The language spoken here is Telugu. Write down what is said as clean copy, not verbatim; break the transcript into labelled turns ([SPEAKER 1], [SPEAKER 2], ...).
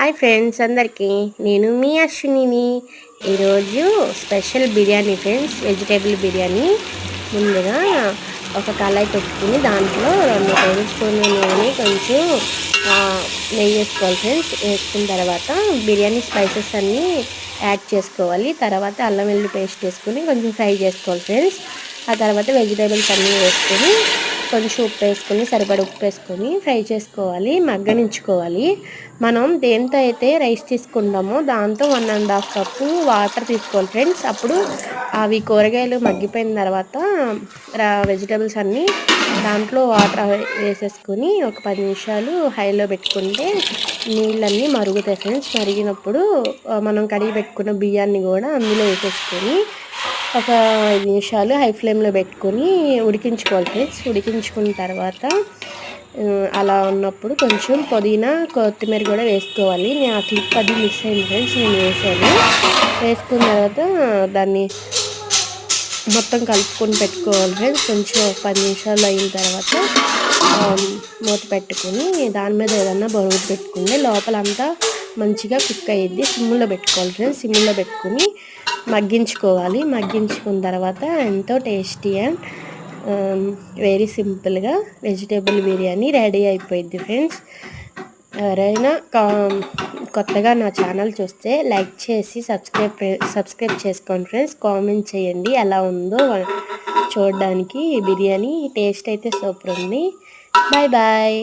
[SPEAKER 1] హాయ్ ఫ్రెండ్స్ అందరికీ, నేను మీ అశ్వినిని. ఈరోజు special biryani friends, vegetable biryani. ముందుగా ఒక కళాయి పెట్టుకుని దాంట్లో 2 టేబుల్ స్పూన్ల నూనె, కొంచెం నెయ్యి వేసుకోవాలి ఫ్రెండ్స్. వేసుకున్న తర్వాత బిర్యానీ స్పైసెస్ అన్నీ యాడ్ చేసుకోవాలి. తర్వాత అల్లం వెల్లుల్లి పేస్ట్ వేసుకుని కొంచెం ఫ్రై చేసుకోవాలి ఫ్రెండ్స్. ఆ తర్వాత వెజిటేబుల్స్ అన్నీ వేసుకొని కొంచెం ఉప్పు వేసుకొని, సరిపడ ఉప్పు వేసుకొని ఫ్రై చేసుకోవాలి, మగ్గనించుకోవాలి. మనం దేంతో అయితే రైస్ తీసుకుంటామో దాంతో 1.5 కప్పు వాటర్ తీసుకోవాలి ఫ్రెండ్స్. అప్పుడు అవి కూరగాయలు మగ్గిపోయిన తర్వాత వెజిటేబుల్స్ అన్నీ దాంట్లో వాటర్ వేసేసుకొని ఒక 10 నిమిషాలు హైలో పెట్టుకుంటే నీళ్ళన్నీ మరుగుతాయి ఫ్రెండ్స్. మరిగినప్పుడు మనం కడిగి పెట్టుకున్న బియ్యాన్ని కూడా అందులో వేసేసుకొని ఒక 5 నిమిషాలు హై ఫ్లేమ్లో పెట్టుకొని ఉడికించుకోవాలి ఫ్రెండ్స్. ఉడికించుకున్న తర్వాత అలా ఉన్నప్పుడు కొంచెం పుదీనా, కొత్తిమీర కూడా వేసుకోవాలి. నేను ఆ క్లిప్ అది మిస్ అయింది ఫ్రెండ్స్, నేను వేసాను. వేసుకున్న తర్వాత దాన్ని మొత్తం కలుపుకొని పెట్టుకోవాలి ఫ్రెండ్స్. కొంచెం 10 నిమిషాలు అయిన తర్వాత మూత పెట్టుకొని దాని మీద ఏదన్నా బరువు పెట్టుకుంటే లోపలంతా మంచిగా కుక్ అయ్యిద్ది. సిమ్లో పెట్టుకోవాలి ఫ్రెండ్స్. సిమ్లో పెట్టుకుని మగ్గించుకోవాలి. మగ్గించుకున్న తర్వాత ఎంతో టేస్టీ అండ్ వెరీ సింపుల్గా వెజిటేబుల్ బిర్యానీ రెడీ అయిపోయింది ఫ్రెండ్స్. ఎవరైనా కొత్తగా నా ఛానల్ చూస్తే లైక్ చేసి సబ్స్క్రైబ్ చేసుకోండి ఫ్రెండ్స్. కామెంట్ చేయండి ఎలా ఉందో చూడడానికి. బిర్యానీ టేస్ట్ అయితే సూపర్ ఉంది. Bye bye.